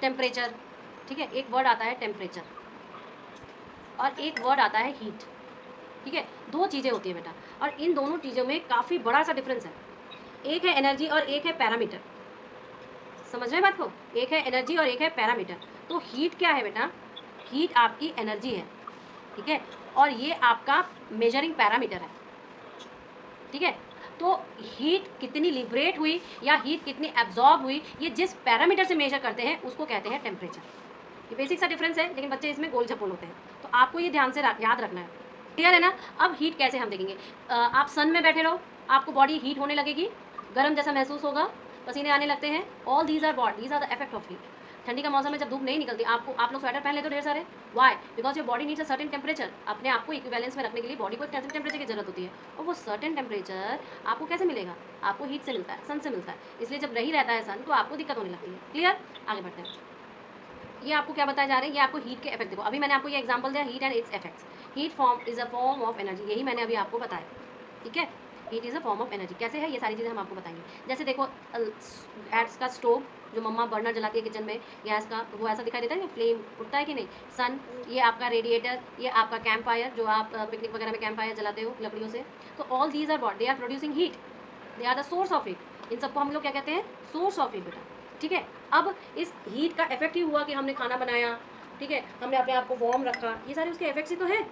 Temperature, ठीक है, एक वर्ड आता है टेम्परेचर और एक वर्ड आता है हीट, ठीक है, दो चीज़ें होती है बेटा, और इन दोनों चीज़ों में काफ़ी बड़ा सा डिफरेंस है। एक है एनर्जी और एक है पैरामीटर, समझ रहे हैं बात को, एक है एनर्जी और एक है पैरामीटर। तो हीट क्या है बेटा, हीट आपकी एनर्जी है, ठीक है, और ये आपका मेजरिंग पैरामीटर है, ठीक है। तो हीट कितनी लिबरेट हुई या हीट कितनी एब्जॉर्ब हुई, ये जिस पैरामीटर से मेजर करते हैं उसको कहते हैं टेम्परेचर। ये बेसिक सा डिफरेंस है, लेकिन बच्चे इसमें गोल झपोल होते हैं, तो आपको ये ध्यान से याद रखना है, क्लियर है ना। अब हीट कैसे हम देखेंगे, आप सन में बैठे रहो, आपको बॉडी हीट होने लगेगी, गर्म जैसा महसूस होगा, पसीने आने लगते हैं, all these are the effect of heat. ठंडी का मौसम में जब धूप नहीं निकलती, आप लोग स्वेटर पहन लेते हो ढेर सारे, why, because your body needs a certain temperature. अपने आप को इक्विवेलेंस में रखने के लिए बॉडी को एक टेम्परेचर की जरूरत होती है, और वो सर्टेन टेम्परेचर आपको कैसे मिलेगा, आपको हीट से मिलता है, सन से मिलता है, इसलिए जब नहीं रहता है सन तो आपको दिक्कत होने लगती है, क्लियर। आगे बढ़ते हैं, ये आपको क्या बताया जा रहा है, ये आपको हीट के इफेक्ट देखो, अभी मैंने आपको ये एग्जांपल दिया, heat and it's effects. Heat form is a form of energy, यही मैंने अभी आपको बताया, ठीक है, heat is a form of energy. कैसे है, ये सारी चीज़ें हम आपको बताएंगे। जैसे देखो गैस का स्टोव, जो मम्मा बर्नर जलाती है किचन में गैस का, वो ऐसा दिखाई देता है कि फ्लेम उठता है कि नहीं। सन, ये आपका रेडिएटर, ये आपका कैंप फायर, जो आप पिकनिक वगैरह में कैंप फायर जलाते हो लकड़ियों से। तो all these are what, they are producing heat, they are the source of heat. इन सबको हम लोग क्या कहते हैं, सोर्स ऑफ हीट बेटा, ठीक है। अब इस हीट का इफेक्ट ही हुआ कि हमने खाना बनाया, ठीक है, हमने अपने आप को वार्म रखा, ये सारे उसके इफेक्ट्स ही तो हैं,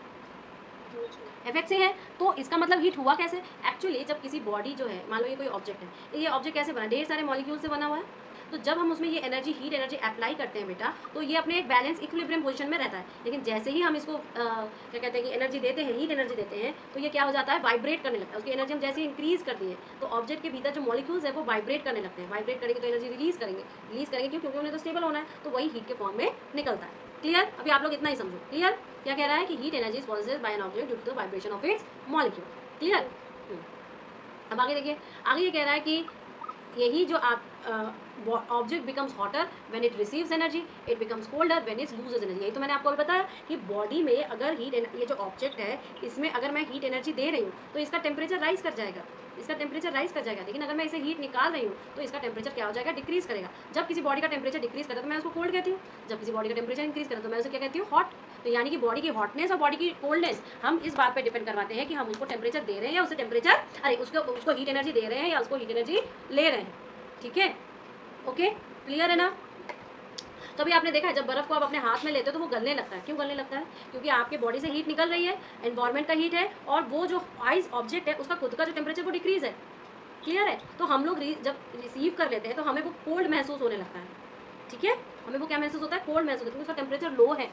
इफेक्ट से है। तो इसका मतलब हीट हुआ कैसे, एक्चुअली जब किसी बॉडी जो है, मान लो ये कोई ऑब्जेक्ट है, ये ऑब्जेक्ट कैसे बना, ढेर सारे मॉलिक्यूल से बना हुआ है, तो जब हम उसमें ये एनर्जी, हीट एनर्जी अप्लाई करते हैं बेटा, तो ये अपने एक बैलेंस इक्विलिब्रियम पोजीशन में रहता है। लेकिन जैसे ही हम इसको क्या कहते हैं कि एनर्जी देते हैं, हीट एनर्जी देते हैं, तो ये क्या हो जाता है, वाइब्रेट करने लगता है। उसकी एनर्जी हम जैसे इंक्रीज कर दिए, तो ऑब्जेक्ट के भीतर जो मॉलिक्यूल्स है वो वाइब्रेट करने लगते हैं, वाइब्रेट करेंगे तो एनर्जी रिलीज करेंगे क्यों, क्योंकि उन्हें तो स्टेबल होना है, तो वही हीट के फॉर्म में निकलता है, क्लियर। अभी आप लोग इतना ही समझो, क्लियर। क्या कह रहा है कि heat energy is possessed by an object due to the vibration of its molecule, clear. अब आगे देखिए, आगे ये कह रहा है कि यही जो आप object becomes hotter when it receives energy, it becomes colder when it loses energy. यही तो मैंने आपको अभी बताया कि बॉडी में अगर हीट, ये जो ऑब्जेक्ट है इसमें अगर मैं हीट एनर्जी दे रही हूँ तो इसका टेम्परेचर राइज कर जाएगा, इसका टेम्परेचर राइज कर जाएगा। लेकिन अगर मैं इसे हीट निकाल रही हूँ तो इसका टेम्परेचर क्या हो जाएगा, डिक्रीज करेगा। जब किसी बॉडी का टेम्परेचर डिक्रीज करता है तो मैं उसको कोल्ड कहती हूँ, जब किसी बॉडी का टेम्परेचर इंक्रीज करता है तो मैं उसे क्या कहती हूँ, हॉट। तो यानी कि बॉडी की हॉटनेस और बॉडी की कोल्डनेस हम इस बात पे डिपेंड करवाते हैं कि हम उसको टेम्परेचर दे रहे हैं या उसे टेम्परेचर, अरे उसको हीट एनर्जी दे रहे हैं या उसको हीट एनर्जी ले रहे हैं, ठीक है, ओके, क्लियर है ना। कभी आपने देखा है जब बर्फ़ को आप अपने हाथ में लेते हो तो वो गलने लगता है, क्यों गलने लगता है, क्योंकि आपके बॉडी से हीट निकल रही है, एनवायरनमेंट का हीट है, और वो जो आइस ऑब्जेक्ट है उसका खुद का जो टेम्परेचर वो डिक्रीज है, क्लियर है। तो हम लोग जब रिसीव कर लेते हैं तो हमें वो कोल्ड महसूस होने लगता है, ठीक है, हमें वो क्या महसूस होता है, कोल्ड महसूस होता है, क्योंकि उसका टेम्परेचर लो है।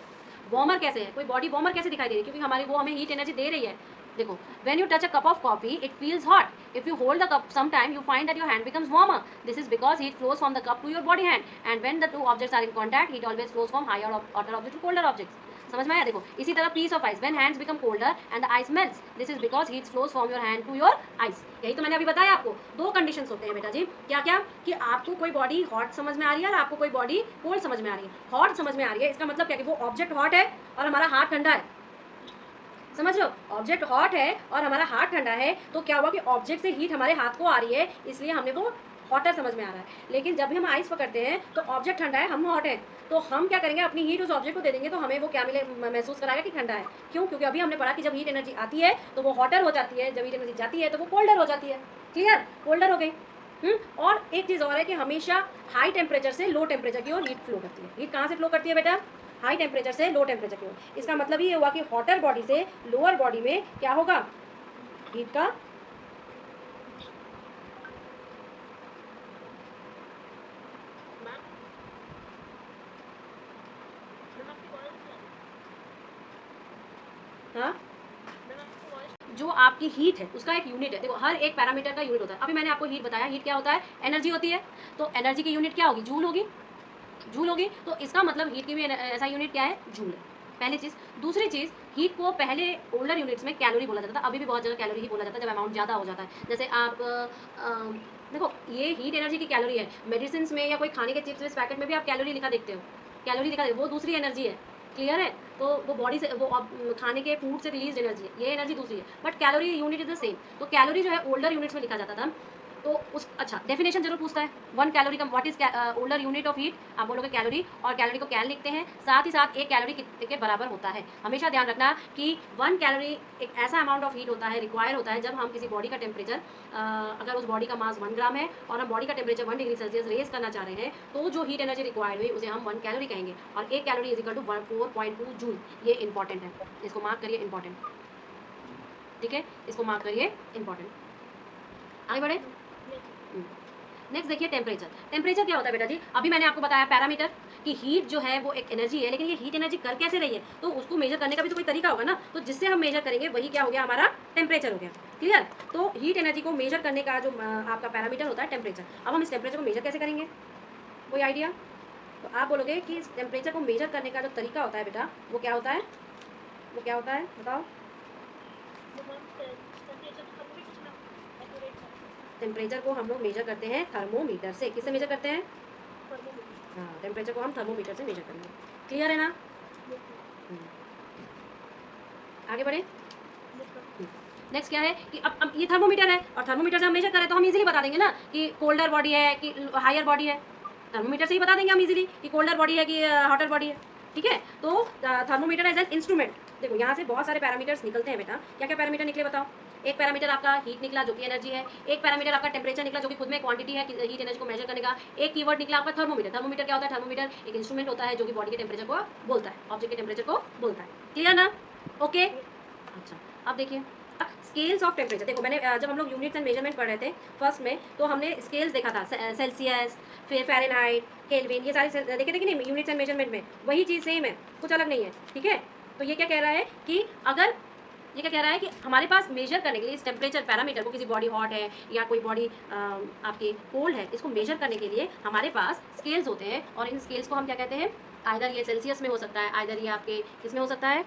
वार्मर कैसे है, कोई बॉडी वार्मर कैसे दिखाई दे रही है, क्योंकि हमारी वो हमें हीट एनर्जी दे रही है। देखो, when you touch a cup of coffee it feels hot, if you hold the cup sometime you find that your hand becomes warmer, this is because heat flows from the cup to your body hand, and when the two objects are in contact heat always flows from higher order object to colder objects। समझ में आया। देखो इसी तरह piece of ice, when hands become colder and the ice melts, this is because heat flows from your hand to your ice। यही तो मैंने अभी बताया आपको, दो कंडीशंस होते हैं बेटा जी, क्या क्या, कि आपको कोई बॉडी हॉट समझ में आ रही है और आपको कोई बॉडी कोल्ड समझ में आ रही है। हॉट समझ में आ रही है, इसका मतलब क्या कि वो ऑब्जेक्ट हॉट है और हमारा हाथ ठंडा है, समझ लो, ऑब्जेक्ट हॉट है और हमारा हाथ ठंडा है, तो क्या हुआ कि ऑब्जेक्ट से हीट हमारे हाथ को आ रही है, इसलिए हमें वो हॉटर समझ में आ रहा है। लेकिन जब भी हम आइस पकड़ते हैं तो ऑब्जेक्ट ठंडा है, हम हॉट हैं, तो हम क्या करेंगे, अपनी हीट उस ऑब्जेक्ट को दे देंगे, तो हमें वो क्या महसूस कराएगा कि ठंडा है। क्यों, क्योंकि अभी हमने पढ़ा कि जब हीट एनर्जी आती है तो वो हॉटर हो जाती है, जब हीट एनर्जी जाती है तो वो कोल्डर हो जाती है, क्लियर, कोल्डर हो गई। और एक चीज़ और है कि हमेशा हाई टेम्परेचर से लो टेम्परेचर की ओर हीट फ्लो करती है। हीट कहाँ से फ्लो करती है बेटा, हाई टेम्परेचर से लो टेम्परेचर की ओर। इसका मतलब ये हुआ कि हॉटर बॉडी से लोअर बॉडी में क्या होगा, हीट का हाँ, जो आपकी हीट है उसका एक यूनिट है। देखो हर एक पैरामीटर का यूनिट होता है। अभी मैंने आपको हीट बताया, हीट क्या होता है, एनर्जी होती है, तो एनर्जी की यूनिट क्या होगी, जूल होगी, जूल होगी। तो इसका मतलब हीट की भी ऐसा यूनिट क्या है, जूल है, पहली चीज़। दूसरी चीज़, हीट को पहले ओल्डर यूनिट्स में कैलोरी बोला जाता था, अभी भी बहुत जगह कैलोरी ही बोला जाता है जब अमाउंट ज़्यादा हो जाता है। जैसे आप देखो ये हीट एनर्जी की कैलोरी है, मेडिसिन में या कोई खाने के चिप्स पैकेट में भी आप कैलोरी लिखा देखते हो, कैलोरी लिखा, वो दूसरी एनर्जी है, क्लियर है। तो वो बॉडी से, वो खाने के फूड से रिलीज एनर्जी है, ये एनर्जी दूसरी है, but calorie unit is the same. तो कैलोरी जो है ओल्डर यूनिट्स में लिखा जाता था, तो उस अच्छा डेफिनेशन जरूर पूछता है 1 कैलोरी का what is molar unit of heat, आप बोलोगे कैलोरी, और कैलोरी को कैल लिखते हैं, साथ ही साथ 1 कैलोरी कितने के बराबर होता है। हमेशा ध्यान रखना कि 1 कैलोरी एक ऐसा अमाउंट ऑफ हीट होता है, रिक्वायर होता है जब हम किसी बॉडी का टेम्परेचर, अगर उस बॉडी का मास 1 ग्राम है और हम बॉडी का टेम्परेचर 1 डिग्री सेल्सियस रेज करना चाह रहे हैं, तो जो हीट एनर्जी रिक्वायर्ड हुई उसे हम 1 कैलोरी कहेंगे, और 1 calorie is equal to 4.2 joule. ये इंपॉर्टेंट है, इसको मार्क करिए, इंपॉर्टेंट, ठीक है, इसको मार्क करिए, इंपॉर्टेंट। आगे बढ़े। नेक्स्ट देखिए टेम्परेचर। टेम्परेचर क्या होता है बेटा जी, अभी मैंने आपको बताया पैरामीटर कि हीट जो है वो एक एनर्जी है, लेकिन ये हीट एनर्जी कर कैसे रही है, तो उसको मेजर करने का भी तो कोई तरीका होगा ना, तो जिससे हम मेजर करेंगे वही क्या हो गया, हमारा टेम्परेचर हो गया। क्लियर। तो हीट एनर्जी को मेजर करने का जो आपका पैरामीटर होता है टेम्परेचर। अब हम इस टेम्परेचर को मेजर कैसे करेंगे, कोई आइडिया? तो आप बोलोगे कि इस टेम्परेचर को मेजर करने का जो तरीका होता है बेटा, वो क्या होता है, वो क्या होता है, बताओ। टेम्परेचर को हम लोग मेजर करते हैं थर्मोमीटर से। किससे मेजर करते हैं? हाँ, टेम्परेचर को हम थर्मोमीटर से मेजर करेंगे। क्लियर है ना? आगे बढ़े। नेक्स्ट क्या है कि अब ये थर्मोमीटर है, और थर्मोमीटर से हम मेजर करें तो हम इजीली बता देंगे ना कि कोल्डर बॉडी है कि हायर बॉडी है। थर्मोमीटर से ही बता देंगे हम इजीली कि कोल्डर बॉडी है कि हॉटर बॉडी है। ठीक है, तो थर्मोमीटर एज एन इंस्ट्रूमेंट। देखो यहाँ से बहुत सारे पैरामीटर्स निकलते हैं बेटा। क्या क्या पैरामीटर निकले बताओ? एक पैरामीटर आपका हीट निकला जो कि एनर्जी है, एक पैरामीटर आपका टेम्परेचर निकला जो कि खुद में क्वांटिटी है हीट एनर्जी को मेजर करने का, एक कीवर्ड निकला आपका थर्मोमीटर। थर्मोमीटर क्या होता है? थर्मोमीटर एक इंस्ट्रूमेंट होता है जो कि बॉडी के टेम्परेचर को बोलता है, ऑब्जेक्ट के टेम्परेचर को बोलता है। क्लियर ना? ओके। अच्छा, अब देखिए स्केल्स ऑफ टेम्परेचर। देखो मैंने जब हम लोग यूनिट्स एंड मेजरमेंट पढ़ रहे थे फर्स्ट में, तो हमने स्केल्स देखा था, सेल्सियस, फिर फ़ारेनहाइट, केल्विन, ये सारे देखे थे कि नहीं यूनिट्स एंड मेजरमेंट में? वही चीज़ सेम है, कुछ अलग नहीं है। ठीक है, तो ये क्या कह रहा है कि अगर ये क्या कह रहा है कि हमारे पास मेजर करने के लिए इस टेम्परेचर पैरामीटर को, किसी बॉडी हॉट है या कोई बॉडी आपकी कोल्ड है, इसको मेजर करने के लिए हमारे पास स्केल्स होते हैं, और इन स्केल्स को हम क्या कहते हैं? आइदर ये सेल्सियस में हो सकता है, आइदर ये आपके किसमें हो सकता है,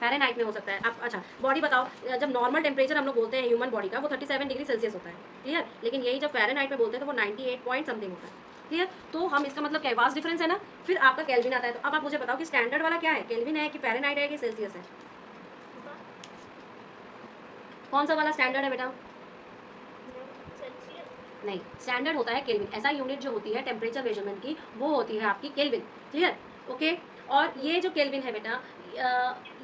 फ़ारेनहाइट में हो सकता है। आप अच्छा बॉडी बताओ, जब नॉर्मल टेम्परेचर हम लोग बोलते हैं ह्यूमन बॉडी का वो 37 डिग्री सेल्सियस होता है। क्लियर। लेकिन यही जब फ़ारेनहाइट में बोलते हैं तो वो 98 पॉइंट समथिंग होता है। क्लियर। तो हम इसका मतलब क्या, वास्ट डिफरेंस है ना। फिर आपका केल्विन आता है। तो अब आप मुझे बताओ कि स्टैंडर्ड वाला क्या है, केल्विन है कि फ़ारेनहाइट है कि सेल्सियस है? कौन सा वाला स्टैंडर्ड है बेटा? नहीं, स्टैंडर्ड होता है केल्विन। ऐसा यूनिट जो होती है टेम्परेचर मेजरमेंट की वो होती है आपकी केल्विन। क्लियर। ओके। और ये जो केल्विन है बेटा,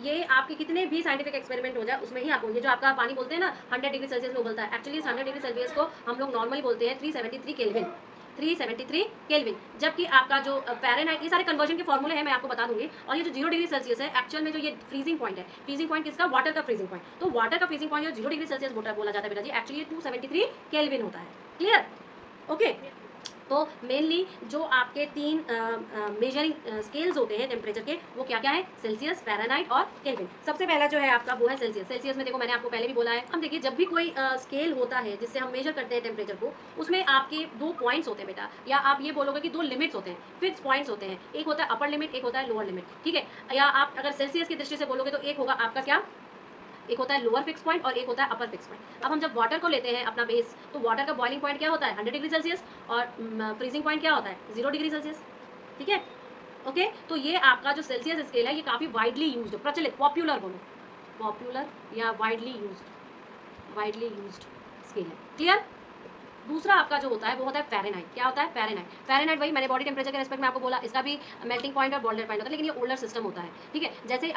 ये आपके कितने भी साइंटिफिक एक्सपेरिमेंट हो जाए उसमें ही आपको, ये जो आपका पानी बोलते हैं ना 100 डिग्री सेल्सियस में उबलता है, एक्चुअली 100 डिग्री सेल्सियस को हम लोग नॉर्मली बोलते हैं 373 केल्विन, 373 केल्विन। जबकि आपका जो फ़ारेनहाइट, ये सारे कन्वर्जन के फॉर्मूले हैं, मैं आपको बता दूंगी। और ये जो 0 डिग्री सेल्सियस है, एक्चुअल में जो ये फ्रीजिंग पॉइंट है, फ्रीजिंग पॉइंट किसका? वाटर का फ्रीजिंग पॉइंट। तो वाटर का फ्रीजिंग पॉइंट जो 0 डिग्री सेल्सियस बोला जाता है बेटा जी, एक्चुअली 273 केल्विन होता है। क्लियर। ओके। तो मेनली जो आपके 3 मेजरिंग स्केल्स होते हैं टेम्परेचर के, वो क्या क्या है? सेल्सियस, फ़ारेनहाइट और केल्विन। सबसे पहला जो है आपका वो है सेल्सियस। सेल्सियस में देखो मैंने आपको पहले भी बोला है। अब देखिए जब भी कोई स्केल होता है जिससे हम मेजर करते हैं टेम्परेचर को, उसमें आपके 2 पॉइंट्स होते हैं बेटा, या आप ये बोलोगे कि 2 लिमिट्स होते हैं, फिक्स पॉइंट्स होते हैं। एक होता है अपर लिमिट, एक होता है लोअर लिमिट। ठीक है, या आप अगर सेल्सियस की दृष्टि से बोलोगे तो एक होगा आपका क्या, एक होता है लोअर फिक्स पॉइंट और एक होता है अपर फिक्स पॉइंट। अब हम जब वाटर को लेते हैं अपना बेस, तो वाटर का बॉइलिंग पॉइंट क्या होता है? 100 डिग्री सेल्सियस, और फ्रीजिंग पॉइंट क्या होता है? 0 डिग्री सेल्सियस। ठीक है। ओके। तो ये आपका जो सेल्सियस स्केल है ये काफ़ी वाइडली यूज्ड, प्रचलित, पॉपुलर बोलो, पॉपुलर या वाइडली यूज्ड स्केल है। क्लियर। दूसरा आपका जो होता है वो होता है फ़ारेनहाइट। क्या होता है? फ़ारेनहाइट। फ़ारेनहाइट वही मैंने बॉडी टेम्परेचर के रेस्पेक्ट में आपको बोला, इसका भी मेल्टिंग पॉइंट और बॉइलर पॉइंट होता है, लेकिन ये ओल्डर सिस्टम होता है। ठीक है। जैसे ही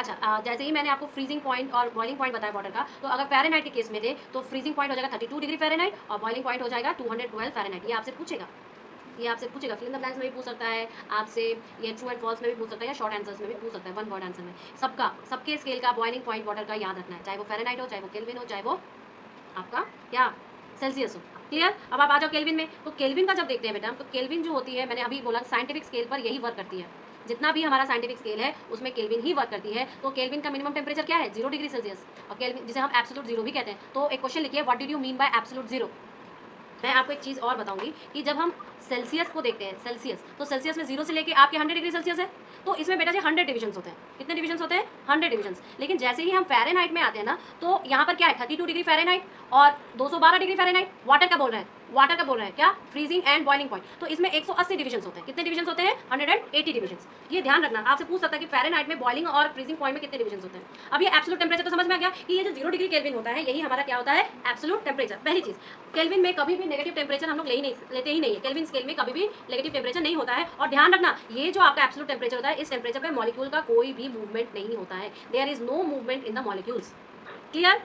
जैसे ही मैंने आपको फ्रीजिंग पॉइंट और बॉइलिंग पॉइंट बताया वाटर का, तो अगर फ़ारेनहाइट के केस में थे तो फ्रीजिंग पॉइंट हो जाएगा 32 डिग्री फ़ारेनहाइट और बॉइलिंग पॉइंट हो जाएगा 212 फ़ारेनहाइट। ये आपसे पूछेगा, फिल इन द ब्लैंक्स में भी पूछ सकता है आपसे, ये ट्रू एंड फॉल्स में भी पूछ सकता है, या शॉर्ट आंसर्स में भी पूछ सकता है, वन वर्ड आंसर में। सबके स्केल का बॉइलिंग पॉइंट वाटर का याद रखना है, चाहे वो फ़ारेनहाइट हो, चाहे वो केल्विन हो, चाहे वो आपका क्या सेल्सियस हो। क्लियर। अब आप आ जाओ केल्विन में। तो केल्विन का जब देखते हैं बेटा, तो केल्विन जो होती है, मैंने अभी बोला साइंटिफिक स्केल पर यही वर्क करती है। जितना भी हमारा साइंटिफिक स्केल है उसमें केल्विन ही वर्क करती है। तो केल्विन का मिनिमम टेम्परेचर क्या है? 0 डिग्री सेल्सियस। और केल्विन जिसे हम एब्सोल्यूट जीरो भी कहते हैं। तो एक क्वेश्चन लिखिए, what did you mean by absolute zero? मैं आपको एक चीज़ और बताऊंगी कि जब हम सेल्सियस को देखते हैं, सेल्सियस, तो सेल्सियस में 0 से लेके आपके 100 डिग्री सेल्सियस है, तो इसमें बेटा जी 100 डिविजन्स होते हैं। कितने डिविजन्स होते हैं? 100 डिविजन्स। लेकिन जैसे ही हम फ़ारेनहाइट में आते हैं ना, तो यहाँ पर क्या है? 32 डिग्री फ़ारेनहाइट और 212 डिग्री फ़ारेनहाइट। वाटर का बोल रहे हैं, वाटर का बोल रहे हैं क्या, फ्रीजिंग एंड बॉइलिंग पॉइंट। तो इसमें 180 डिविजन होते हैं। कितने डिविजन होते हैं, 180 डिविजन। ये ध्यान रखना, आपसे पूछ सकता है कि फ़ारेनहाइट में बॉइलिंग और फ्रीजिंग पॉइंट में कितने डिविजन होते हैं। अब ये एब्सोल्यूट टेम्परेचर तो समझ में आ गया कि ये जो 0 डिग्री केल्विन होता है यही हमारा क्या होता है, एब्सोल्यूट टेम्परेचर। पहली चीज़, केल्विन में कभी भी नेगेटिव टेम्परेचर हम लोग लेते ही नहीं है। केल्विन स्केल में कभी भी नेगेटिव टेम्परेचर नहीं होता है। और ध्यान रखना, ये जो आपका एब्सोल्यूट टेम्परेचर होता है, इस टेम्परेचर पे मॉलिक्यूल का कोई भी मूवमेंट नहीं होता है। There is no movement in the molecules. Clear?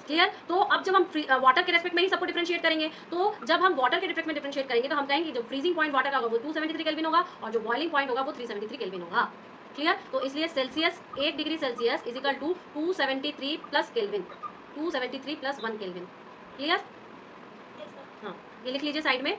Clear. तो अब जब हम वाटर के रेस्पेक्ट में ही सबको डिफरेंशिएट करेंगे, तो जब हम वाटर के रेस्पेक्ट में डिफरेंशिएट करेंगे तो हम कहेंगे जो फ्रीजिंग पॉइंट वाटर का होगा वो 273 केल्विन होगा और जो बॉइलिंग पॉइंट होगा वो 373 केल्विन होगा। क्लियर। तो इसलिए Celsius 8 degree Celsius is equal to 273 plus Kelvin, 273 plus 1 Kelvin. Clear. हाँ, ये लिख लीजिए साइड में।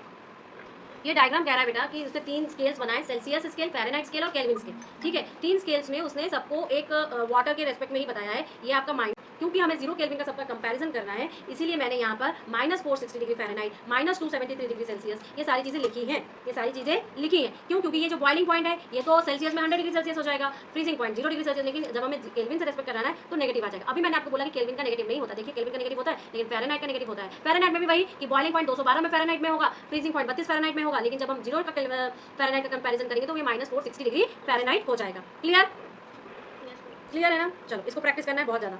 ये डायग्राम कह रहा है बेटा कि उसने 3 स्केल्स बनाए, सेल्सियस स्केल, फ़ारेनहाइट स्केल और केल्विन स्केल। ठीक है, 3 स्केल्स में उसने सबको एक वाटर के रेस्पेक्ट में ही बताया है। ये आपका माइंड, क्योंकि हमें 0 केल्विन का सबका कंपैरिजन करना है, इसीलिए मैंने यहाँ पर -460 डिग्री फ़ारेनहाइट, -273 डिग्री सेल्सियस ये सारी चीज़ें लिखी हैं। ये सारी चीज़ें लिखी हैं क्यों, क्योंकि ये जो बॉइलिंग पॉइंट है ये तो सेल्सियस में 100 डिग्री सेल्सियस हो जाएगा, फ्रीजिंग पॉइंट 0 डिग्री सेल्सियस, लेकिन जब हमें केल्विन से रेस्पेक्ट कराना है तो नेगेटिव आ जाएगा। अभी मैंने आपको बोला कि केल्विन का नेगेटिव नहीं होता। देखिए केल्विन का नेगेटिव होता है लेकिन फ़ारेनहाइट का नेगेटिव होता है। फ़ारेनहाइट में भी वही कि बॉइलिंग पॉइंट 212 में फ़ारेनहाइट में होगा, फ्रीजिंग पॉइंट 32 फ़ारेनहाइट में होगा, लेकिन जब हम 0 का फ़ारेनहाइट का कंपैरिजन करेंगे तो ये -460 डिग्री फ़ारेनहाइट हो जाएगा। क्लियर? क्लियर है ना? चलो इसको प्रैक्टिस करना है बहुत ज़्यादा।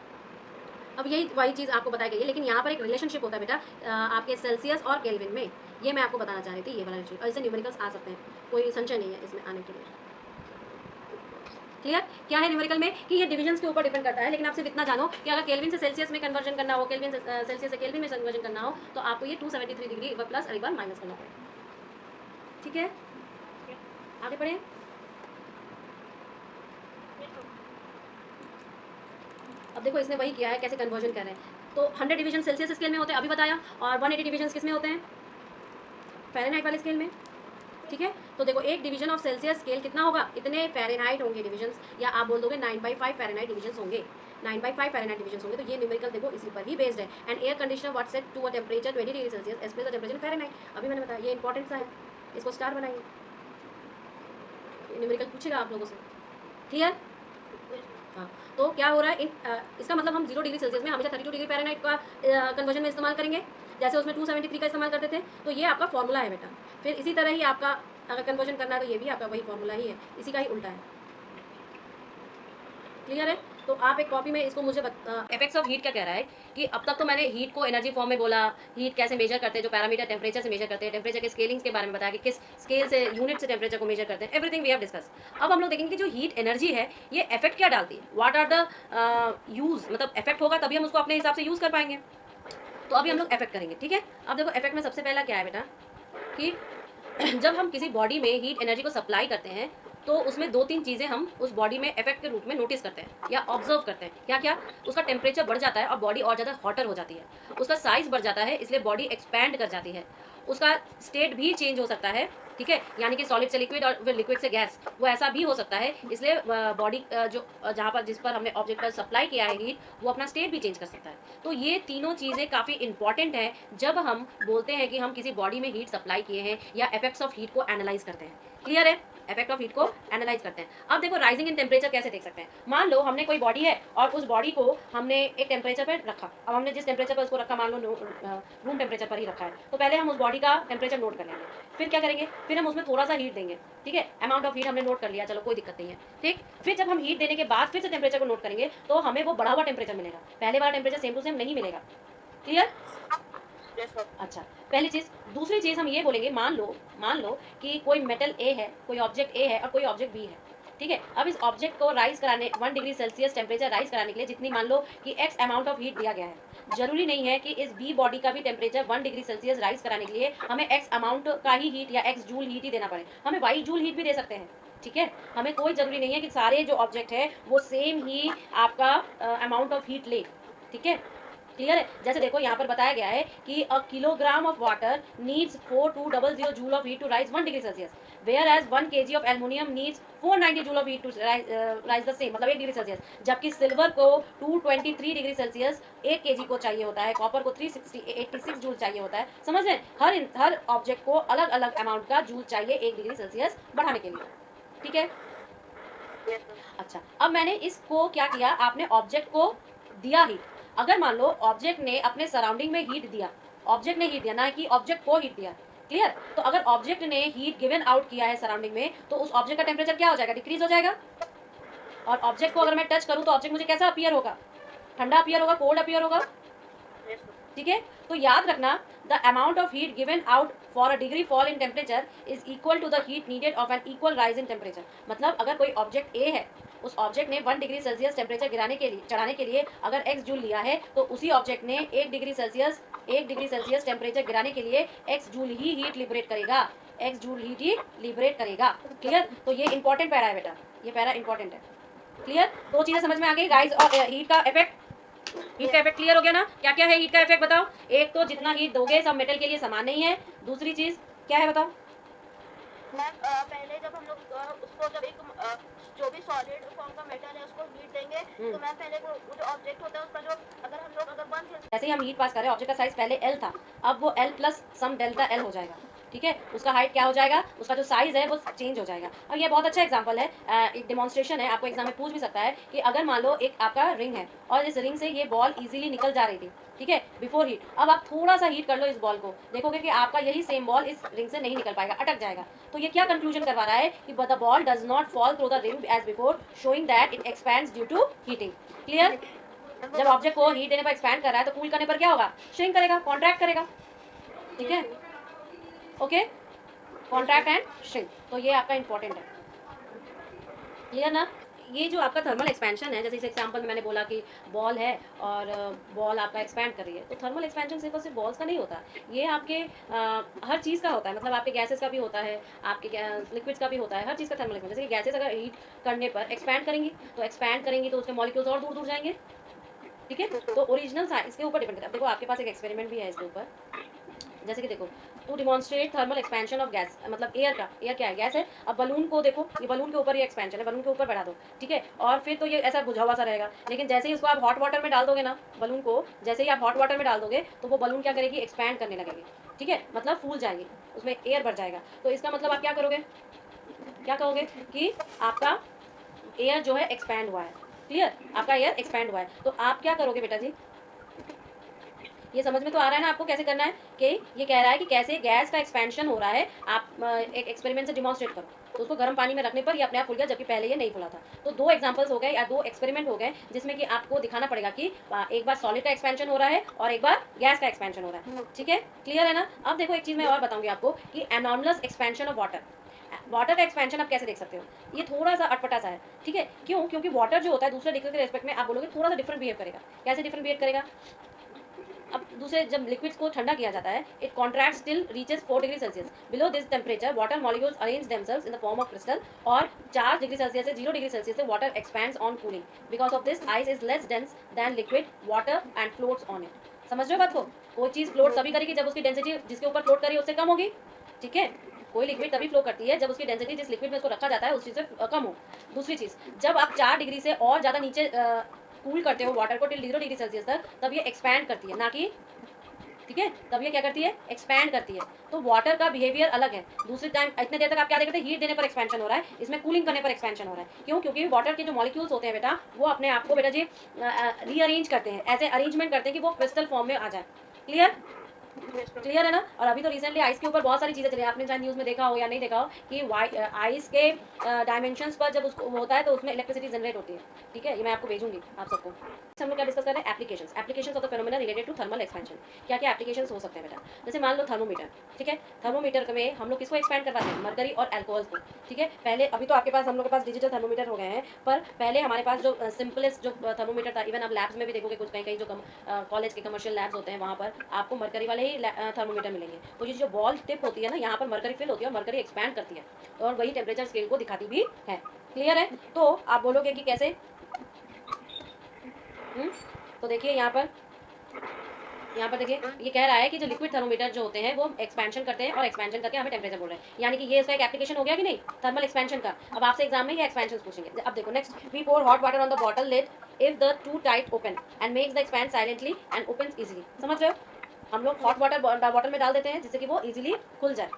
अब यही वही चीज़ आपको बताई गई है, लेकिन यहाँ पर एक रिलेशनशिप होता है बेटा आपके सेल्सियस और केल्विन में। ये मैं आपको बताना चाह रही थी, ये वाला रिलेशनशिप। और इससे न्यूमेरिकल्स आ सकते हैं, कोई संशय नहीं है इसमें आने के लिए। क्लियर? क्या है न्यूमेरिकल में कि ये डिविजन्स के ऊपर डिपेंड करता है, लेकिन आप सिर्फ इतना जानो कि अगर केल्विन से सेल्सियस में कन्वर्जन करना हो, केल्विन से सेल्सियस से केल्विन में कन्वर्जन करना हो, तो आपको ये 273 डिग्री एक बार प्लस और एक बार माइनस करना पड़ेगा। ठीक है, आगे बढ़े। अब देखो इसने वही किया है, कैसे कन्वर्जन कर रहे हैं। तो 100 डिवीजन सेल्सियस स्केल में होते हैं, अभी बताया, और 180 डिवीजन किस में होते हैं, फ़ारेनहाइट वाले स्केल में। ठीक है, तो देखो एक डिवीजन ऑफ सेल्सियस स्केल कितना होगा, इतने फ़ारेनहाइट होंगे डिविजन्स, या आप बोल दोगे 9/5 फ़ारेनहाइट डिविजन्स होंगे, 9/5 फ़ारेनहाइट डिविजन्स होंगे। तो ये न्यूमेरिकल देखो इसी पर ही बेस्ड है। And air conditioner what set to a temperature 20 degree Celsius express the temperature Fahrenheit. अभी मैंने बताया, ये इंपॉर्टेंट सा है, इसको स्टार बनाइए, न्यूमेरिकल पूछेगा आप लोगों से। क्लियर? हाँ, तो क्या हो रहा है इसका मतलब हम 0 डिग्री सेल्सियस में हमेशा 32 डिग्री फ़ारेनहाइट का कन्वर्जन में इस्तेमाल करेंगे, जैसे उसमें 273 का इस्तेमाल करते थे। तो ये आपका फॉर्मूला है बेटा। फिर इसी तरह ही आपका अगर कन्वर्जन करना है तो ये भी आपका वही फॉर्मूला ही है, इसी का ही उल्टा है। क्लियर है? तो आप एक कॉपी में इसको मुझे इफेक्ट्स ऑफ हीट क्या कह रहा है कि अब तक तो मैंने हीट को एनर्जी फॉर्म में बोला, हीट कैसे मेजर करते हैं, जो पैरामीटर टेम्परेचर से मेजर करते हैं, टेम्परेचर के स्केलिंग्स के बारे में बताया कि किस स्केल से, यूनिट से टेम्परेचर को मेजर करते हैं, एवरीथिंग वी हैव डिस्कस। अब हम लोग देखेंगे कि जो हीट एनर्जी है ये इफेक्ट क्या डालती है, व्हाट आर द यूज, मतलब इफेक्ट होगा तभी हम उसको अपने हिसाब से यूज़ कर पाएंगे। तो अभी हम लोग इफेक्ट करेंगे। ठीक है, अब देखो इफेक्ट में सबसे पहला क्या है बेटा कि जब हम किसी बॉडी में हीट एनर्जी को सप्लाई करते हैं तो उसमें 2-3 चीज़ें हम उस बॉडी में इफेक्ट के रूप में नोटिस करते हैं या ऑब्जर्व करते हैं। क्या क्या? उसका टेम्परेचर बढ़ जाता है और बॉडी और ज़्यादा हॉटर हो जाती है, उसका साइज़ बढ़ जाता है इसलिए बॉडी एक्सपैंड कर जाती है, उसका स्टेट भी चेंज हो सकता है। ठीक है, यानी कि सॉलिड से लिक्विड और फिर लिक्विड से गैस, वो ऐसा भी हो सकता है, इसलिए बॉडी जो जहाँ पर जिस पर हमने ऑब्जेक्ट पर सप्लाई किया है हीट, वो अपना स्टेट भी चेंज कर सकता है। तो ये तीनों चीज़ें काफ़ी इंपॉर्टेंट हैं जब हम बोलते हैं कि हम किसी बॉडी में हीट सप्लाई किए हैं या इफेक्ट्स ऑफ हीट को एनालाइज करते हैं। क्लियर है? इफेक्ट ऑफ हीट को एनालाइज करते हैं। अब देखो राइजिंग इन टेम्परेचर कैसे देख सकते हैं। मान लो हमने कोई बॉडी है और उस बॉडी को हमने एक टेम्परेचर पर रखा। अब हमने जिस टेम्परेचर पर उसको रखा, मान लो रूम टेम्परेचर पर ही रखा है, तो पहले हम उस बॉडी का टेम्परेचर नोट कर लेंगे। फिर क्या करेंगे, फिर हम उसमें थोड़ा सा हीट देंगे। ठीक है, अमाउंट ऑफ हीट हमने नोट कर लिया, चलो कोई दिक्कत नहीं है। ठीक, फिर जब हम हीट देने के बाद फिर से टेम्परेचर को नोट करेंगे तो हमें वो बढ़ा हुआ टेम्परेचर मिलेगा, पहले वाला टेम्परेचर सेम टू सेम नहीं मिलेगा। क्लियर? अच्छा, पहली चीज़। दूसरी चीज़ हम ये बोलेंगे, मान लो कि कोई मेटल ए है, कोई ऑब्जेक्ट ए है और कोई ऑब्जेक्ट बी है। ठीक है, अब इस ऑब्जेक्ट को राइज कराने 1 डिग्री सेल्सियस टेम्परेचर राइज कराने के लिए जितनी मान लो कि एक्स अमाउंट ऑफ हीट दिया गया है, जरूरी नहीं है कि इस बी बॉडी का भी टेम्परेचर 1 डिग्री सेल्सियस राइज कराने के लिए हमें एक्स अमाउंट का ही हीट या एक्स जूल हीट ही देना पड़े, हमें वाई जूल हीट भी दे सकते हैं। ठीक है, हमें कोई ज़रूरी नहीं है कि सारे जो ऑब्जेक्ट है वो सेम ही आपका अमाउंट ऑफ हीट ले। ठीक है, क्लियर है? जैसे देखो यहाँ पर बताया गया है कि a kilogram of water needs 4200 joule of heat to rise 1 degree Celsius, whereas 1 kg of aluminium needs 490 joule of heat to rise the same, मतलब 1 डिग्री सेल्सियस। जबकि सिल्वर को 223 डिग्री सेल्सियस 1 kg को चाहिए होता है, copper को 386 joule चाहिए होता है। समझ रहे हैं? हर ऑब्जेक्ट को अलग अलग अमाउंट का जूल चाहिए 1 डिग्री सेल्सियस बढ़ाने के लिए। ठीक है, अच्छा, अब मैंने इसको क्या किया, आपने ऑब्जेक्ट को दिया हीट। अगर मान लो ऑब्जेक्ट ने अपने सराउंडिंग में हीट दिया, ऑब्जेक्ट ने हीट दिया, ना कि ऑब्जेक्ट को हीट दिया। क्लियर? तो अगर ऑब्जेक्ट ने हीट गिवन आउट किया है सराउंडिंग में, तो उस ऑब्जेक्ट का टेम्परेचर क्या हो जाएगा? डिक्रीज हो जाएगा। और ऑब्जेक्ट को अगर मैं टच करूँ तो ऑब्जेक्ट मुझे कैसा अपीयर होगा? ठंडा अपीयर होगा, कोल्ड अपीयर होगा। ठीक है, तो याद रखना, the amount of heat given out for a degree fall in temperature is equal to the heat needed of an equal rise in temperature. मतलब अगर कोई ऑब्जेक्ट ए है, उस ऑब्जेक्ट ने 1 डिग्री सेल्सियस टेम्परेचर चढ़ाने के लिए अगर x जूल लिया है, तो उसी ऑब्जेक्ट ने 1 डिग्री सेल्सियस टेम्परेचर गिराने के लिए x जूल ही हीट लिबरेट करेगा, x जूल हीट ही लिबरेट करेगा। क्लियर? तो ये इंपॉर्टेंट पैरा है बेटा, ये पैरा इंपॉर्टेंट है। क्लियर? दो चीजें समझ में आ गई, राइज और हीट का इफेक्ट। हीट का इफेक्ट क्लियर हो गया ना? क्या क्या है हीट का इफेक्ट बताओ? एक तो जितना हीट दोगे सब मेटल के लिए समान नहीं है। दूसरी चीज क्या है बताओ? मैम पहले जब हम लोग उसको जब एक जो भी सॉलिड फॉर्म का मेटल है उसको हीट देंगे तो मैम पहले वो जो ऑब्जेक्ट होता है उसका जो अगर 1 सेल्सियस जैसे ही हम हीट पास कर रहे हैं, ऑब्जेक्ट का साइज पहले एल था, अब वो एल प्लस सम डेल्टा एल हो जाएगा। ठीक है, उसका हाइट क्या हो जाएगा? उसका जो साइज है वो चेंज हो जाएगा। अब ये बहुत अच्छा एग्जांपल है, एक डिमॉन्स्ट्रेशन है, आपको एग्जाम में पूछ भी सकता है कि अगर मान लो एक आपका रिंग है और इस रिंग से ये बॉल इजीली निकल जा रही थी, ठीक है, बिफोर हीट। अब आप थोड़ा सा हीट कर लो इस बॉल को, देखोगे कि आपका यही सेम बॉल इस रिंग से नहीं निकल पाएगा, अटक जाएगा। तो ये क्या कंक्लूजन करवा रहा है कि the ball does not fall through the ring as before, showing that it expands due to heating. Clear? जब ऑब्जेक्ट को हीट देने पर एक्सपैंड कर रहा है तो कूल करने पर क्या होगा? श्रिंक करेगा, कॉन्ट्रैक्ट करेगा। ठीक है, ओके, कॉन्ट्रैक्ट एंड श्रिंक। तो ये आपका इंपॉर्टेंट है। क्लियर ना? ये जो आपका थर्मल एक्सपेंशन है, जैसे इस एग्जांपल में मैंने बोला कि बॉल है और बॉल आपका एक्सपैंड कर रही है, तो थर्मल एक्सपेंशन सिर्फ और सिर्फ बॉल्स का नहीं होता, ये आपके हर चीज़ का होता है। मतलब आपके गैसेस का भी होता है, आपके लिक्विड्स का भी होता है, हर चीज़ का थर्मल एक्सपेंशन। जैसे कि गैसेस अगर हीट करने पर एक्सपैंड करेंगी तो उसके मॉलिक्यूल्स और दूर दूर जाएंगे। ठीक है, तो ओरिजिनल इसके ऊपर डिपेंड करता है। देखो आपके पास एक एक्सपेरिमेंट भी है इसके ऊपर, जैसे कि देखो, to demonstrate thermal expansion of gas, मतलब एयर का, एयर क्या है? गैस है। अब बलून को देखो, ये बलून के ऊपर ये एक्सपेंशन है, बलून के ऊपर बढ़ा दो, ठीक है, और फिर तो ये ऐसा बुझा हुआ सा रहेगा। लेकिन जैसे ही उसको आप हॉट वाटर में डाल दोगे ना, बलून को जैसे ही आप हॉट वाटर में डाल दोगे तो वो बलून क्या करेगी? एक्सपैंड करने लगेगी। ठीक है, मतलब फूल जाएगी, उसमें एयर भर जाएगा। तो इसका मतलब आप क्या करोगे? क्या कहोगे कि आपका एयर जो है एक्सपैंड हुआ है। क्लियर? आपका एयर एक्सपैंड हुआ है, तो आप क्या करोगे बेटा जी? ये समझ में तो आ रहा है ना आपको कैसे करना है? कि ये कह रहा है कि कैसे गैस का एक्सपेंशन हो रहा है, आप एक एक्सपेरिमेंट से डिमॉन्स्ट्रेट करो। तो उसको गर्म पानी में रखने पर ये अपने आप फूल गया, जबकि पहले ये नहीं फूला था। तो दो एग्जांपल्स हो गए या दो एक्सपेरिमेंट हो गए जिसमें कि आपको दिखाना पड़ेगा कि एक बार सॉलिड का एक्सपेंशन हो रहा है और एक बार गैस का एक्सपेंशन हो रहा है। ठीक है, क्लियर है ना? अब देखो एक चीज़ मैं और बताऊंगी आपको कि एनॉर्मलस एक्सपेंशन ऑफ वाटर। वाटर का एक्सपेंशन आप कैसे देख सकते हो? ये थोड़ा सा अटपटा सा है। ठीक है, क्यों? क्योंकि वाटर जो होता है दूसरे लिक्विड के रेस्पेक्ट में आप बोलोगे थोड़ा सा डिफरेंट बिहेव करेगा। कैसे डिफरेंट बिहेव करेगा? अब दूसरे जब लिक्विड्स को ठंडा किया जाता है, it contracts till reaches 4 degree Celsius. Below this temperature water molecules arrange themselves in the form of crystal. और 4 डिग्री सेल्सियस से 0 डिग्री सेल्सियस से water expands on cooling. Because of this ice is less dense then liquid water and floats on it. समझ रहे हो बात को? कोई चीज़ float तभी करेगी जब उसकी डेंसिटी जिसके ऊपर फ्लोट करी उससे कम होगी। ठीक है, कोई लिक्विड तभी फ्लो करती है जब उसकी डेंसिटी जिस लिक्विड में उसको रखा जाता है उस चीज़ से कम हो। दूसरी चीज़, जब आप 4 डिग्री से और ज़्यादा नीचे कूल करते हो वाटर को टिल 0 डिग्री सेल्सियस तक, तब ये एक्सपैंड करती है, ना कि, ठीक है, तब ये क्या करती है? एक्सपैंड करती है। तो वाटर का बिहेवियर अलग है। दूसरी टाइम इतने देर तक आप क्या देखते हैं? हीट देने पर एक्सपेंशन हो रहा है, इसमें कूलिंग करने पर एक्सपेंशन हो रहा है। क्यों? क्योंकि वाटर के जो मॉलिक्यूल्स होते हैं बेटा, वो अपने आप को बेटा जी रीअरेंज करते हैं, ऐसे अरेंजमेंट करते हैं कि वो क्रिस्टल फॉर्म में आ जाए। क्लियर? क्लियर है ना? और अभी तो रिसेंटली आइस के ऊपर बहुत सारी चीज़ें चली, आपने चाहे न्यूज़ में देखा हो या नहीं देखा हो कि आइस के डायमेंशंस पर जब उसको होता है तो उसमें इलेक्ट्रिसिटी जनरेट होती है। ठीक है, ये मैं आपको भेजूंगी आप सबको। हम लोग क्या डिस्कस कर रहे हैं? Applications of the phenomena related to thermal expansion. क्या क्या एप्लीकेशंस हो सकते हैं बेटा? जैसे मान लो थर्मोमीटर। ठीक है, थर्मोमीटर में हम लोग किसको एक्सपेंड करवाते हैं? मरकरी और एल्कोहल को। ठीक है, पहले अभी तो आपके पास हम लोग के पास डिजिटल थर्मोमीटर हो गए हैं, पर पहले हमारे पास जो सिंपलेस्ट जो थर्मोमीटर था, इवन आप लैब्स में भी देखोगे कुछ कहीं कहीं जो कॉलेज के कमर्शियल लैब्स होते हैं वहाँ पर आपको मरकरी वाले ही थर्मोमीटर मिलेंगे। तो ये जो बॉल टिप होती है ना, यहाँ पर मरकरी फिल होती है और मरकरी एक्सपैंड करती है और वही टेम्परेचर स्केल को दिखाती भी है। क्लियर है? तो आप बोलोगे कि कैसे? तो देखिए यहाँ पर देखिए, ये कह रहा है कि जो लिक्विड थर्मोमीटर जो होते हैं वो एक्सपेंशन करते हैं और एक्सपेंशन करके हमें टेम्परेचर बोल रहे हैं। यानी कि ये इसका एक एप्लीकेशन हो गया कि नहीं, थर्मल एक्सपेंशन का। अब आपसे एग्जाम में ये एक्सपेंशन पूछेंगे। अब देखो next, we pour hot water on the bottle lid if the too tight open and makes the expand silently and opens easily. समझ रहे हो? हम लोग हॉट वाटर बॉटल में डाल देते हैं जिससे कि वो इजीली खुल जाए।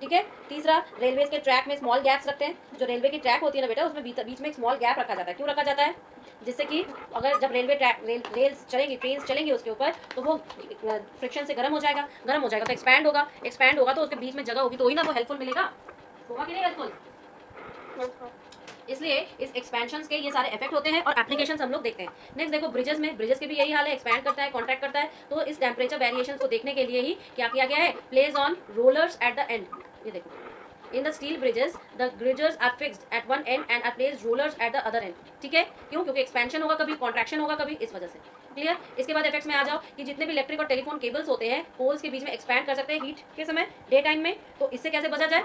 ठीक है। तीसरा, रेलवे के ट्रैक में स्मॉल गैप्स रखते हैं। जो रेलवे की ट्रैक होती है ना बेटा, उसमें बीच में एक स्मॉल गैप रखा जाता है। क्यों रखा जाता है? जिससे कि अगर जब रेलवे ट्रैक रेल्स चलेंगी, ट्रेन चलेंगी उसके ऊपर, तो वो फ्रिक्शन से गर्म हो जाएगा तो एक्सपैंड होगा तो उसके बीच में जगह होगी, तो ही ना वो हेल्पफुल मिलेगा, होगा कि नहीं हेल्पफुल? Yes, ma'am. इसलिए इस एक्सपेंशन के ये सारे इफेक्ट होते हैं और एप्लीकेशंस हम लोग देखते हैं। नेक्स्ट देखो, ब्रिजेस के भी यही हाल है, एक्सपैंड करता है, कॉन्ट्रैक्ट करता है। तो इस टेम्परेचर वेरिएशंस को देखने के लिए ही क्या किया गया है, place on rollers at the end. ये देखो, in the steel bridges the girders are fixed at one end and are placed rollers at the other end. ठीक है, क्यों? क्योंकि एक्सपेंशन होगा कभी, कॉन्ट्रैक्शन होगा कभी, इस वजह से। क्लियर? इसके बाद इफेक्ट्स में आ जाओ कि जितने भी इलेक्ट्रिक और टेलीफोन केबल्स होते हैं, पोल्स के बीच में एक्सपैंड कर सकते हैं हीट के समय, डे टाइम में। तो इससे कैसे बचा जाए?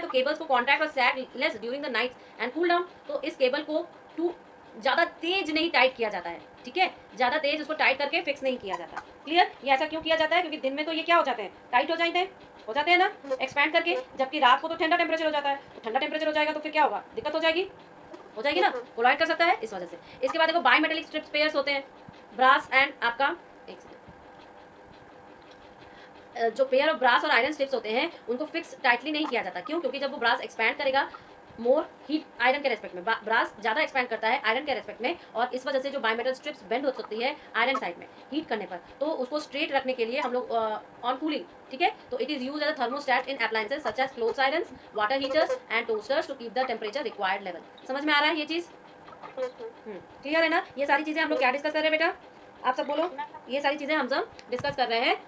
तो केबल्स को कॉन्ट्रैक्ट और sag less during the night and cool down. तो इस केबल को टू ज़्यादा तेज नहीं टाइट किया जाता है। ठीक है, ज़्यादा तेज उसको टाइट करके फिक्स नहीं किया जाता। क्लियर? ये ऐसा क्यों किया जाता है? क्योंकि दिन में तो ये क्या हो जाते हैं, टाइट हो जाते हैं ना, एक्सपैंड करके। जबकि रात को तो ठंडा टेम्परेचर हो जाता है, तो ठंडा टेम्परेचर हो जाएगा तो फिर क्या होगा, दिक्कत हो जाएगी ना, कोलाइड कर सकता है, इस वजह से। इसके बाद देखो, बाई मेटेलिक स्ट्रिप्स पेयर्स होते हैं, ब्रास एंड आपका जो पेयर ऑफ ब्रास और आयरन स्ट्रिप्स होते हैं, उनको फिक्स टाइटली नहीं किया जाता। क्यों? क्योंकि जब वो ब्रास एक्सपैंड करेगा मोर हीट आयरन के रेस्पेक्ट में, ब्रास ज़्यादा एक्सपैंड करता है आयरन के रेस्पेक्ट में, और इस वजह से जो बायोमेटल स्ट्रिप्स बेंड हो सकती है आयरन साइड में हीट करने पर, तो उसको स्ट्रेट रखने के लिए हम लोग ऑन कूलिंग, ठीक है, तो it is use as a thermostat in appliances such as clothes irons, water heaters and toasters to keep the temperature required level. समझ में आ रहा है ये चीज़? क्लियर है ना? ये सारी चीज़ें हम लोग क्या डिस्कस कर रहे हैं बेटा, आप सब बोलो। ये सारी चीज़ें हम सब डिस्कस कर रहे हैं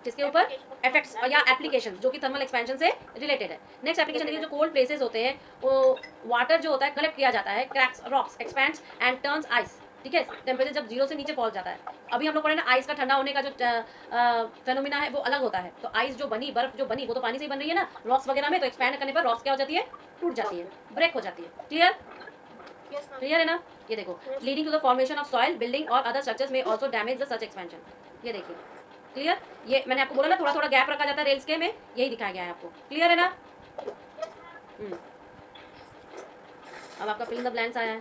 जिसके ऊपर इफेक्ट्स या एप्लीकेशन जो कि थर्मल एक्सपेंशन से रिलेटेड है। नेक्स्ट एप्लीकेशन देखिए, जो कोल्ड प्लेसेस होते हैं, वो वाटर जो होता है कलेक्ट किया जाता है, cracks rocks expands and turns ice. ठीक है, टेम्परेचर जब 0 से नीचे पहुंच जाता है। अभी हम लोग पढ़े ना, आइस का ठंडा होने का जो फेनोमिना है वो अलग होता है। तो आइस जो बनी, बर्फ जो बनी, वो तो पानी से ही बन रही है ना, रॉक्स वगैरह में, तो एक्सपैंड करने पर रॉक्स क्या हो जाती है, टूट जाती है, ब्रेक हो जाती है। क्लियर है ना? ये देखो, leading to the formation of soil, building और अदर स्ट्रक्चर्स में also damage the such expansion. ये देखिए, क्लियर? ये मैंने आपको बोला ना, थोड़ा थोड़ा गैप रखा जाता है रेल्स के में, यही दिखाया गया है आपको। क्लियर है ना? अब आपका फिल इन द ब्लैंक्स आया है।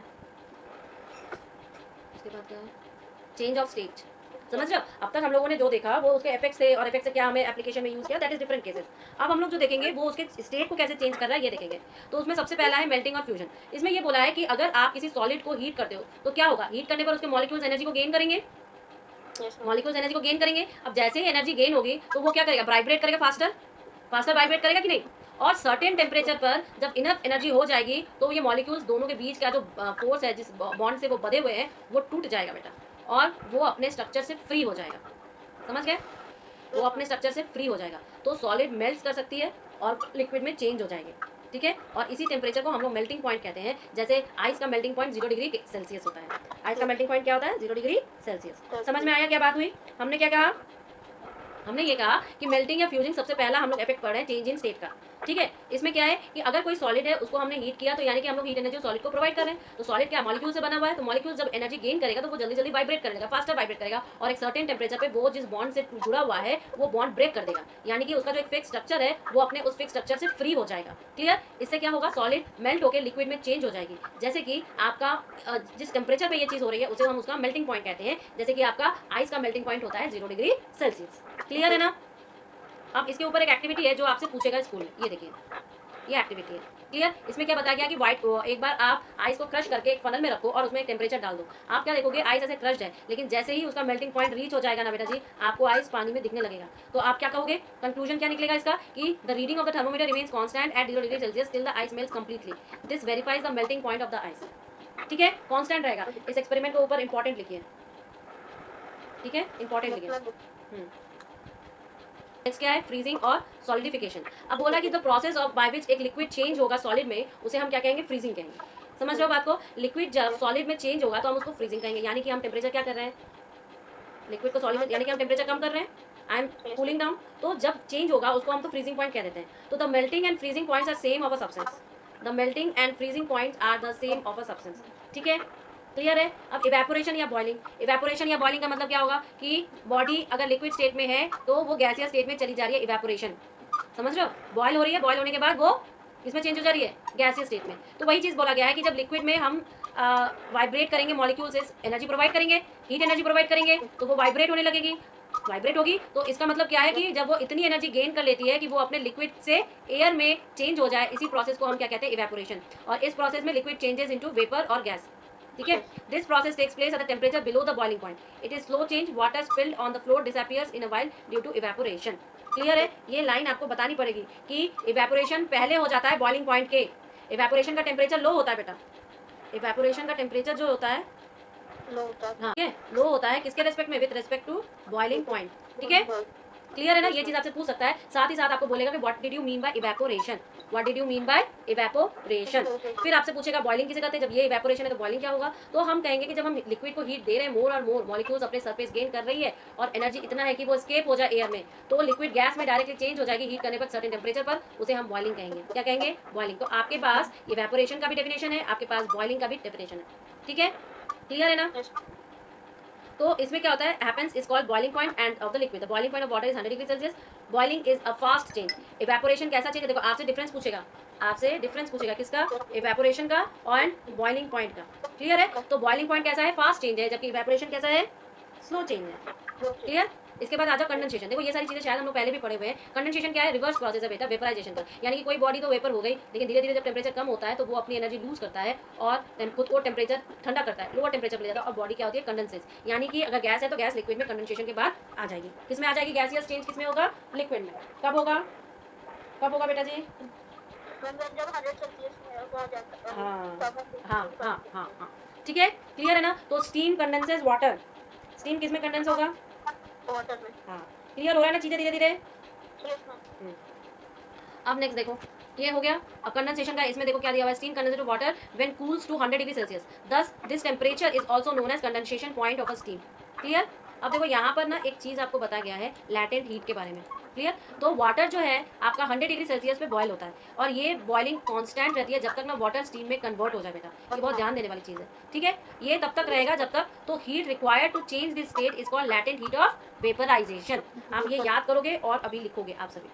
उसके बाद चेंज ऑफ स्टेट, समझ रहे हो? अब तक हम लोगों ने जो देखा वो उसके इफेक्ट्स थे, और इफेक्ट से क्या हमें एप्लीकेशन में यूज़ किया, दैट इज डिफरेंट केसेस। अब हम लोग जो देखेंगे वो उसके स्टेट को कैसे चेंज कर रहा है, ये देखेंगे। तो उसमें सबसे पहला है मेल्टिंग और फ्यूजन। इसमें ये बोला है कि अगर आप किसी सॉलिड को हीट करते हो तो क्या होगा, हीट करने पर उसके मॉलिक्यूल्स एनर्जी को गेन करेंगे, मॉलिक्यूल्स एनर्जी को गेन करेंगे। अब जैसे ही एनर्जी गेन होगी तो वो क्या करेगा, वाइब्रेट करेगा, फास्टर वाइब्रेट करेगा कि नहीं। और सर्टेन टेम्परेचर पर जब इनफ एनर्जी हो जाएगी तो ये मॉलिक्यूल्स दोनों के बीच का जो फोर्स है, जिस बॉन्ड से वो बंधे हुए हैं, वो टूट जाएगा बेटा, और वो अपने स्ट्रक्चर से फ्री हो जाएगा। समझ गए? वो अपने स्ट्रक्चर से फ्री हो जाएगा, तो सॉलिड मेल्ट कर सकती है और लिक्विड में चेंज हो जाएंगे। ठीक है, और इसी टेम्परेचर को हम लोग मेल्टिंग पॉइंट कहते हैं। जैसे आइस का मेल्टिंग पॉइंट 0 डिग्री सेल्सियस होता है। आइस का मेल्टिंग पॉइंट क्या होता है, 0 डिग्री सेल्सियस। समझ में आया क्या बात हुई? हमने क्या कहा, हमने ये कहा कि मेल्टिंग या फ्यूजिंग सबसे पहला हम लोग इफेक्ट पढ़ रहे हैं चेंज इन स्टेट का। ठीक है, इसमें क्या है कि अगर कोई सॉलिड है उसको हमने हीट किया, तो यानी कि हम लोग हीट एनर्जी सॉलिड को प्रोवाइड कर रहे हैं। तो सॉलिड क्या मॉलिक्यूल से बना हुआ है, तो मॉलिक्यूल जब एनर्जी गेन करेगा तो वो जल्दी जल्दी वाइब्रेट करेगा, फास्टर वाइब्रेट करेगा, और एक सर्टेन टेम्परेचर पे वो जिस बॉन्ड से जुड़ा हुआ है वो बॉन्ड ब्रेक कर देगा, यानी कि उसका जो एक फिक्स स्ट्रक्चर है वो अपने उस फिक्स स्ट्रक्चर से फ्री हो जाएगा। क्लियर? इससे क्या होगा, सॉलिड मेल्ट होकर लिक्विड में चेंज हो जाएगी। जैसे कि आपका जिस टेम्परेचर पे ये चीज़ हो रही है उसे हम उसका मेल्टिंग पॉइंट कहते हैं। जैसे कि आपका आइस का मेल्टिंग पॉइंट होता है 0 डिग्री सेल्सियस। क्लियर है ना? अब इसके ऊपर एक एक्टिविटी है जो आपसे पूछेगा स्कूल में, ये देखिए, ये एक्टिविटी है। क्लियर? इसमें क्या बताया गया कि व्हाइट एक बार आप आइस को क्रश करके एक फनल में रखो और उसमें एक टेम्परेचर डाल दो। आप क्या देखोगे, आइस ऐसे क्रश्ड है, लेकिन जैसे ही उसका मेल्टिंग पॉइंट रीच हो जाएगा ना बेटा जी, आपको आइस पानी में दिखने लगेगा। तो आप क्या कहोगे, कंक्लूजन क्या निकलेगा इसका, कि the reading of the thermometer remains constant eight 0 degree Celsius till the ice melts completely. This verifies the melting point of the ice. ठीक है, कांस्टेंट रहेगा। इस एक्सपेरिमेंट के ऊपर इंपॉर्टेंट लिखिए। ठीक है, इंपॉर्टेंट लिखिए। नेक्स्ट क्या है, फ्रीजिंग और सॉलिडिफिकेशन। अब बोला कि the process of by which एक लिक्विड चेंज होगा सॉलिड में, उसे हम क्या कहेंगे, फ्रीजिंग कहेंगे। समझ रहे हो बात को? लिक्विड जब सॉलिड में चेंज होगा तो हम उसको फ्रीजिंग कहेंगे, यानी कि हम टेम्परेचर क्या कर रहे हैं, लिक्विड को सॉलिड में, यानी कि हम टेम्परेचर कम कर रहे हैं, आई एम कूलिंग डाउन। तो जब चेंज होगा उसको हम तो फ्रीजिंग पॉइंट कह देते हैं। तो the melting and freezing points are same of a substance. The melting and freezing points are the same of a substance. ठीक है, क्लियर है? अब इवेपोरेशन या बॉइलिंग, इवेपोरेशन या बॉइलिंग का मतलब क्या होगा कि बॉडी अगर लिक्विड स्टेट में है तो वो गैसियस स्टेट में चली जा रही है, इवेपोरेशन। समझ रहे हो? बॉयल हो रही है, बॉयल होने के बाद वो किसमें चेंज हो जा रही है, गैसियस स्टेट में। तो वही चीज़ बोला गया है कि जब लिक्विड में हम वाइब्रेट करेंगे, मॉलिक्यूल से एनर्जी प्रोवाइड करेंगे, हीट एनर्जी प्रोवाइड करेंगे, तो वो वाइब्रेट होने लगेगी, वाइब्रेट होगी तो इसका मतलब क्या है कि जब वो इतनी एनर्जी गेन कर लेती है कि वो अपने लिक्विड से एयर में चेंज हो जाए, इसी प्रोसेस को हम क्या कहते हैं, इवेपोरेशन। और इस प्रोसेस में लिक्विड चेंजेस इनटू वेपर और गैस, ठीक है। This process takes place at the temperature below the boiling point. It is slow change, water spilled on the floor disappears in a while due to evaporation. Clear है? ये line आपको बतानी पड़ेगी कि evaporation पहले हो जाता है बॉइलिंग पॉइंट के। इवेपोरेशन का टेम्परेचर लो होता है बेटा, इवेपोरेशन का टेम्परेचर जो होता है, लो होता है। हाँ, ठीक है, लो होता है किसके रेस्पेक्ट में, with respect to boiling point, ठीक है। क्लियर है ना? ये चीज आपसे पूछ सकता है। साथ ही साथ आपको बोलेगा कि what did you mean by evaporation, what did you mean by evaporation. फिर आपसे पूछेगा बॉइलिंग किसे कहते हैं, जब ये इवेपोरेशन है तो बॉइलिंग क्या होगा। तो हम कहेंगे कि जब हम लिक्विड को हीट दे रहे हैं, मोर और मोर मॉलिक्यूल्स अपने सरफेस गेन कर रही है और एनर्जी इतना है कि वो स्केप हो जाए एयर में, तो लिक्विड गैस में डायरेक्टली चेंज हो जाएगी हीट करने पर सर्टेन टेम्परेचर पर, उसे हम बॉइलिंग कहेंगे। क्या कहेंगे? बॉइलिंग। तो आपके पास इवेपोरेशन का भी डेफिनेशन है, आपके पास बॉइलिंग का भी डेफिनेशन है, ठीक है। क्लियर है ना? तो इसमें क्या होता है, happens is called boiling point end of the liquid. The boiling point of water is 100 degree Celsius. Boiling is a fast change. Evaporation कैसा चेंज है? देखो आपसे डिफरेंस पूछेगा, आपसे डिफरेंस पूछेगा किसका, इवेपोरेशन का और बॉइलिंग पॉइंट का। क्लियर है? तो बॉइलिंग पॉइंट कैसा है, फास्ट चेंज है, जबकि इवेपोरेशन कैसा है, स्लो चेंज है। क्लियर? इसके बाद आ जाओ कंडेंसेशन। देखो ये सारी चीजें शायद हम लोग पहले भी पढ़े हुए हैं। कंडेंसेशन क्या है, रिवर्स प्रोसेस है बेटा वेपराइजेशन का। यानी कि कोई बॉडी तो वेपर हो गई, लेकिन धीरे धीरे जब टेम्परेचर कम होता है तो वो अपनी एनर्जी लूज करता है और खुद को टेम्परेचर ठंडा करता है, लोअर टेम्परेचर ले जाता है और बॉडी क्या होती है, कंडेंसेस। यानी कि अगर गैस है तो गैस लिक्विड में कंडेंसेशन के बाद आ जाएगी। किस में आ जाएगी? गैसियस चेंज किस में होगा, लिक्विड में। कब होगा, कब होगा बेटा जी? जब 100 सेल्सियस में पहुंच जाता है। हाँ तब हम हाँ हाँ हाँ हाँ, ठीक है। क्लियर है ना? तो स्टीम कंडेंसेस वाटर, स्टीम किस में कंडेंस होगा, वाटर में। हाँ। क्लियर हो रहा है ना चीजें धीरे धीरे? Yes ma'am. अब नेक्स्ट देखो, ये हो गया। अब कंडेंसेशन का इसमें देखो क्या दिया हुआ है, steam condensed to water when cools to 100 degree Celsius, thus this temperature is also known as condensation point of a steam. Clear? अब देखो यहाँ पर ना एक चीज आपको बताया गया है लैटेंट हीट के बारे में। क्लियर? तो वाटर जो है आपका 100 डिग्री सेल्सियस पे बॉयल होता है और ये बॉइलिंग कांस्टेंट रहती है जब तक ना वाटर स्टीम में कन्वर्ट हो जाए बेटा। ये बहुत ध्यान देने वाली चीज है, ठीक है। ये तब तक रहेगा जब तक, तो heat required to change this state is called latent heat of vaporisation. आप ये याद करोगे और अभी लिखोगे आप सभी,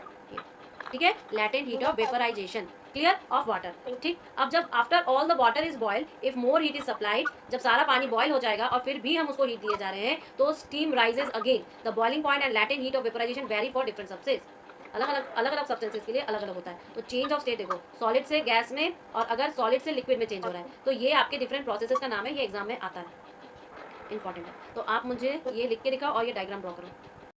ठीक है। Latent heat of vaporisation, clear, of water, ठीक। अब जब after all the water is boil, if more heat is supplied, जब सारा पानी बॉयल हो जाएगा और फिर भी हम उसको हीट दिए जा रहे हैं तो steam rises again. The boiling point and latent heat of vaporisation very for different substance. अलग अलग सब्सटेंसेस के लिए अलग अलग होता है। तो चेंज ऑफ स्टेट देखो, सॉलिड से गैस में और अगर सॉलिड से लिक्विड में चेंज हो रहा है तो ये आपके डिफरेंट प्रोसेसेस का नाम है, ये एग्जाम में आता है, इंपॉर्टेंट है। तो आप मुझे ये लिख के दिखाओ और ये डायग्राम ड्रॉ करो।